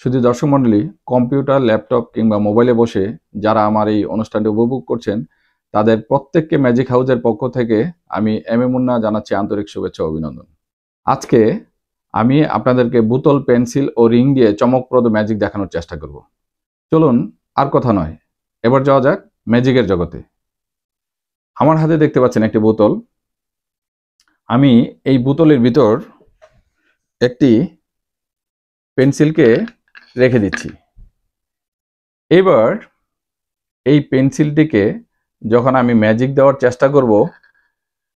শুধু দর্শক মণ্ডলী, কম্পিউটার, ল্যাপটপ কিংবা মোবাইলে বসে যারা আমার এই অনুষ্ঠানটি উপভোগ করছেন তাদের প্রত্যেককে ম্যাজিক হাউসের পক্ষ থেকে আমি এম এ মুন্না জানাচ্ছি আন্তরিক শুভেচ্ছা ও অভিনন্দন। আজকে আমি আপনাদেরকে বোতল, পেন্সিল ও রিং দিয়ে চমকপ্রদ ম্যাজিক দেখানোর চেষ্টা করব। চলুন আর কথা নয়, এবার যাওয়া যাক ম্যাজিকের জগতে। আমার হাতে দেখতে পাচ্ছেন একটি বোতল। আমি এই বোতলের ভিতর একটি পেন্সিলকে রেখে দিচ্ছি। এবার এই পেন্সিলটিকে যখন আমি ম্যাজিক দেওয়ার চেষ্টা করব,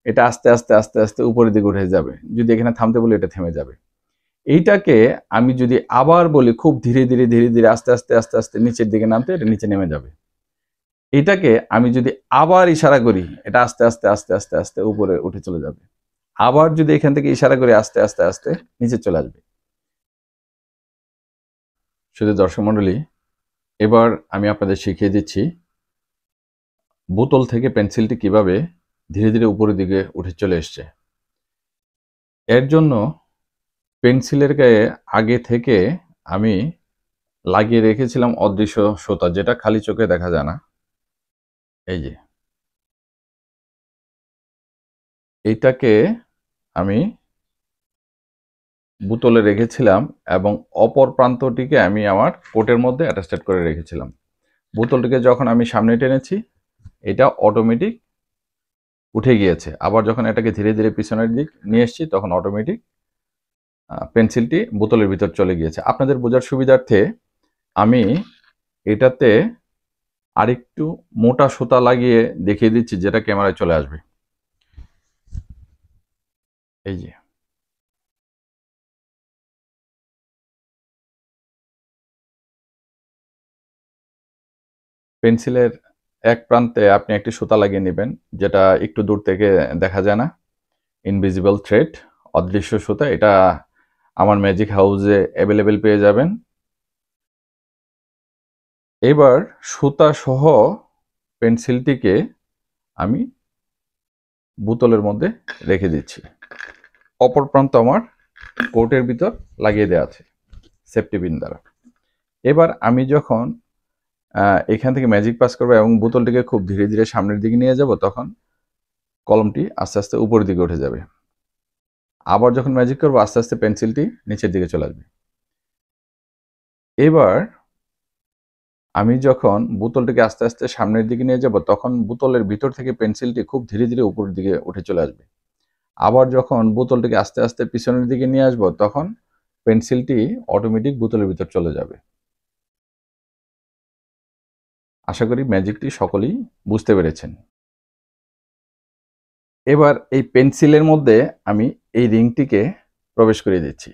এটা আস্তে আস্তে আস্তে আস্তে উপরের দিকে উঠে যাবে। যদি এখানে থামতে বলি এটা থেমে যাবে। এইটাকে আমি যদি আবার বলি খুব ধীরে ধীরে ধীরে ধীরে আস্তে আস্তে আস্তে আস্তে নিচের দিকে নামতে, এটা নিচে নেমে যাবে। এটাকে আমি যদি আবার ইশারা করি, এটা আস্তে আস্তে আস্তে আস্তে আস্তে উপরে উঠে চলে যাবে। আবার যদি এখান থেকে ইশারা করি, আস্তে আস্তে আস্তে নিচে চলে আসবে। শুধু দর্শক মণ্ডলী, এবার আমি আপনাদের শিখিয়ে দিচ্ছি বোতল থেকে পেন্সিলটি কিভাবে ধীরে ধীরে উপরের দিকে উঠে চলে এসছে। এর জন্য পেন্সিলের গায়ে আগে থেকে আমি লাগিয়ে রেখেছিলাম অদৃশ্য সুতা, যেটা খালি চোখে দেখা যায় না। এই যে এইটাকে আমি বোতলে রেখেছিলাম এবং অপর প্রান্তটিকে আমি আমার কোটের মধ্যে অ্যাটাচড করে রেখেছিলাম। বোতলটিকে যখন আমি সামনে টেনেছি, এটা অটোমেটিক উঠে গিয়েছে। আবার যখন এটাকে ধীরে ধীরে পিছনের দিক নিয়ে এসেছি, তখন অটোমেটিক পেন্সিলটি বোতলের ভিতর চলে গিয়েছে। আপনাদের বোঝার সুবিধার্থে আমি এটাতে আরেকটু মোটা সুতা লাগিয়ে দেখিয়ে দিচ্ছি, যেটা ক্যামেরায় চলে আসবে। এই যে পেন্সিলের এক প্রান্তে আপনি একটি সুতা লাগিয়ে নেবেন, যেটা একটু দূর থেকে দেখা যায় না, ইনভিজিবল থ্রেড, অদৃশ্য সুতা। এটা আমার ম্যাজিক হাউসে অ্যাভেলেবেল পেয়ে যাবেন। এবার সুতা সহ পেন্সিলটিকে আমি বোতলের মধ্যে রেখে দিচ্ছি। অপর প্রান্ত আমার কোটের ভিতর লাগিয়ে দেওয়া আছে সেফটি পিন দ্বারা। এবার আমি যখন এখান থেকে ম্যাজিক পাস করবো এবং বোতলটিকে খুব ধীরে ধীরে সামনের দিকে নিয়ে যাব, তখন কলমটি আস্তে আস্তে উপরের দিকে উঠে যাবে। আবার যখন ম্যাজিক করবো, আস্তে আস্তে পেন্সিলটি নিচের দিকে চলে আসবে। এবার আমি যখন বোতলটিকে আস্তে আস্তে সামনের দিকে নিয়ে যাব, তখন বোতলের ভিতর থেকে পেন্সিলটি খুব ধীরে ধীরে উপরের দিকে উঠে চলে আসবে। আবার যখন বোতলটিকে আস্তে আস্তে পিছনের দিকে নিয়ে আসব, তখন পেন্সিলটি অটোমেটিক বোতলের ভিতর চলে যাবে। আশা করি ম্যাজিকটি সকলেই বুঝতে পেরেছেন। এবার এই পেন্সিলের মধ্যে আমি এই রিংটিকে প্রবেশ করিয়ে দিচ্ছি।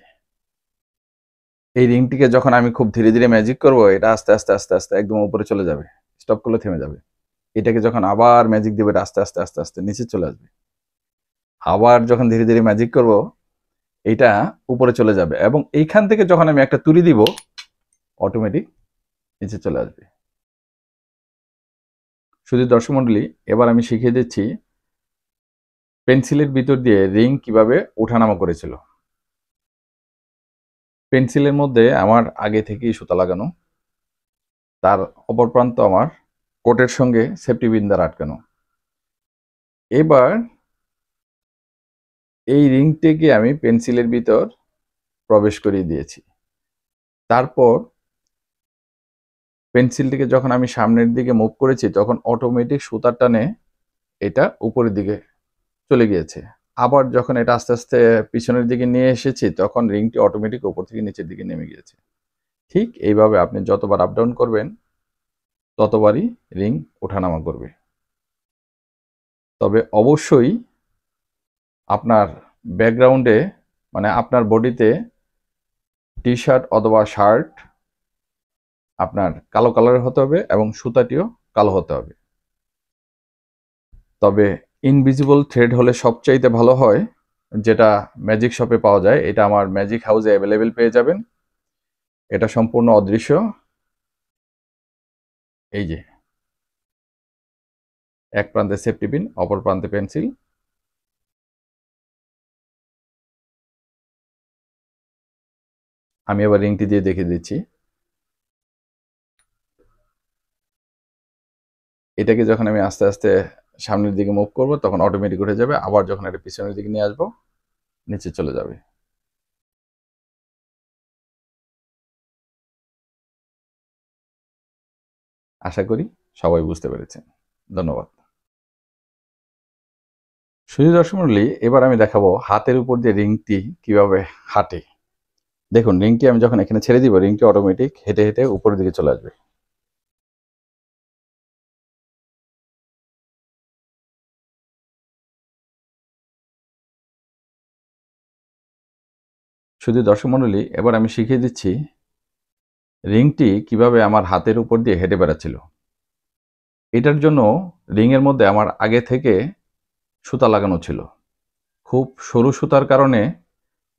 এই রিংটিকে যখন আমি খুব ধীরে ধীরে ম্যাজিক করব, এটা আস্তে আস্তে আস্তে আস্তে একদম উপরে চলে যাবে, স্টপ করলে থেমে যাবে। এটাকে যখন আবার ম্যাজিক দেবো, এটা আস্তে আস্তে আস্তে আস্তে নিচে চলে আসবে। আবার যখন ধীরে ধীরে ম্যাজিক করব, এটা উপরে চলে যাবে এবং এইখান থেকে যখন আমি একটা তুলি দিব, অটোমেটিক নিচে চলে আসবে। শুধু দর্শক মণ্ডলী, এবার আমি শিখিয়ে দিচ্ছি পেন্সিলের ভিতর দিয়ে রিং কিভাবে ওঠানামা করেছিল। পেন্সিলের মধ্যে আমার আগে থেকেই সুতা লাগানো, তার অপর প্রান্ত আমার কোটের সঙ্গে সেফটি পিন দ্বারা আটকানো। এবার এই রিংটিকে আমি পেন্সিলের ভিতর প্রবেশ করিয়ে দিয়েছি। তারপর পেন্সিলটিকে যখন আমি সামনের দিকে মুভ করেছি, তখন অটোমেটিক সুতার টানে এটা উপরের দিকে চলে গিয়েছে। আবার যখন এটা আস্তে আস্তে পিছনের দিকে নিয়ে এসেছি, তখন রিংটি অটোমেটিক উপর থেকে নিচের দিকে নেমে গিয়েছে। ঠিক এইভাবে আপনি যতবার আপ ডাউন করবেন, ততবারই রিং ওঠানামা করবে। তবে অবশ্যই আপনার ব্যাকগ্রাউন্ডে মানে আপনার বডিতে টি শার্ট অথবা শার্ট আপনার কালো কালারের হতে হবে এবং সুতাটিও কালো হতে হবে। তবে ইনভিজিবল থ্রেড হলে সবচাইতে ভালো হয়, যেটা ম্যাজিক শপে পাওয়া যায়। এটা আমার ম্যাজিক হাউসে অ্যাভেলেবেল পেয়ে যাবেন। এটা সম্পূর্ণ অদৃশ্য। এই যে এক প্রান্তে সেফটি পিন, অপর প্রান্তে পেন্সিল। আমি এবার রিংটি দিয়ে দেখিয়ে দিচ্ছি। এটাকে যখন আমি আস্তে আস্তে সামনের দিকে মুভ করব তখন অটোমেটিক উঠে যাবে, আবার যখন এটা পিছনের দিকে নিয়ে আসবো নিচে চলে যাবে। আশা করি সবাই বুঝতে পেরেছেন। ধন্যবাদ। শুধু দর্শক মণ্ডলী, এবার আমি দেখাবো হাতের উপর দিয়ে রিংটি কিভাবে হাঁটে। দেখুন, রিংটি আমি যখন এখানে ছেড়ে দিব রিংটি অটোমেটিক হেঁটে হেঁটে উপরের দিকে চলে আসবে। শুধু দর্শক মণ্ডলী, এবার আমি শিখিয়ে দিচ্ছি রিংটি কিভাবে আমার হাতের উপর দিয়ে হেঁটে বেড়াচ্ছিল। এটার জন্য রিংয়ের মধ্যে আমার আগে থেকে সুতা লাগানো ছিল। খুব সরু সুতার কারণে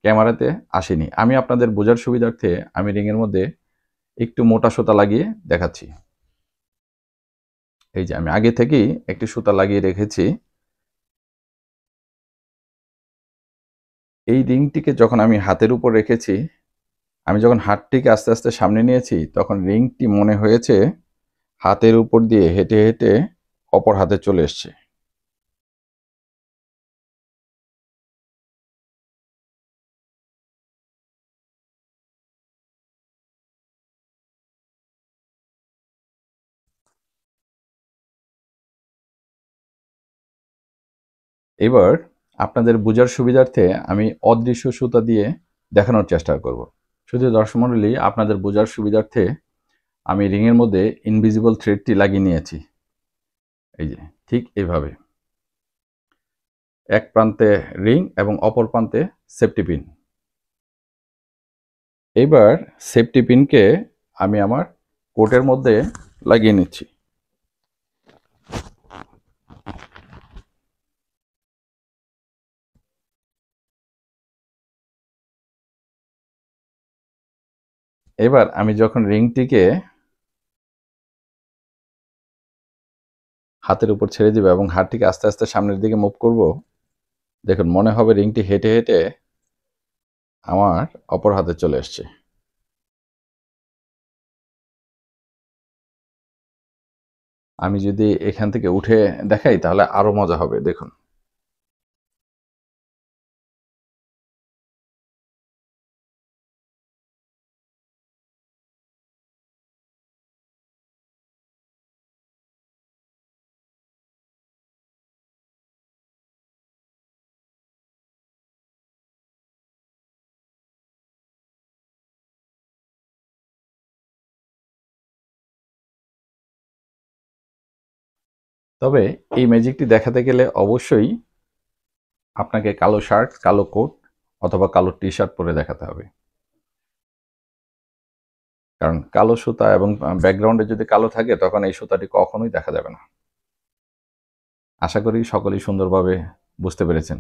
ক্যামেরাতে আসেনি। আমি আপনাদের বোঝার সুবিধার্থে আমি রিংয়ের মধ্যে একটু মোটা সুতা লাগিয়ে দেখাচ্ছি। এই যে আমি আগে থেকেই একটি সুতা লাগিয়ে রেখেছি। এই রিংটিকে যখন আমি হাতের উপর রেখেছি, আমি যখন হাতটিকে আস্তে আস্তে সামনে নিয়েছি তখন রিংটি মনে হয়েছে হাতের উপর দিয়ে হেঁটে হেঁটে অপর হাতে চলে এসছে। এবার আপনাদের বোঝার সুবিধার্থে আমি অদৃশ্য সুতা দিয়ে দেখানোর চেষ্টা করব। শুধু দর্শক মণ্ডলী, আপনাদের বোঝার সুবিধার্থে আমি রিংয়ের মধ্যে ইনভিজিবল থ্রেডটি লাগিয়ে নিয়েছি। এই যে ঠিক এইভাবে এক প্রান্তে রিং এবং অপর প্রান্তে সেফটি পিন। এবার সেফটি পিনকে আমি আমার কোটের মধ্যে লাগিয়ে নিচ্ছি। এবার আমি যখন রিংটিকে হাতের উপর ছেড়ে দিব এবং হাতটিকে আস্তে আস্তে সামনের দিকে মুভ করব, দেখুন মনে হবে রিংটি হেঁটে হেঁটে আমার অপর হাতে চলে এসছে। আমি যদি এখান থেকে উঠে দেখাই তাহলে আরো মজা হবে। দেখুন, তবে এই ম্যাজিকটি দেখাতে গেলে অবশ্যই আপনাকে কালো শার্ট, কালো কোট অথবা কালো টি শার্ট পরে দেখাতে হবে। কারণ কালো সুতা এবং ব্যাকগ্রাউন্ডে যদি কালো থাকে তখন এই সুতাটি কখনোই দেখা যাবে না। আশা করি সকলেই সুন্দরভাবে বুঝতে পেরেছেন,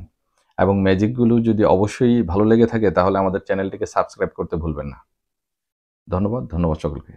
এবং ম্যাজিকগুলো যদি অবশ্যই ভালো লেগে থাকে তাহলে আমাদের চ্যানেলটিকে সাবস্ক্রাইব করতে ভুলবেন না। ধন্যবাদ সকলকে।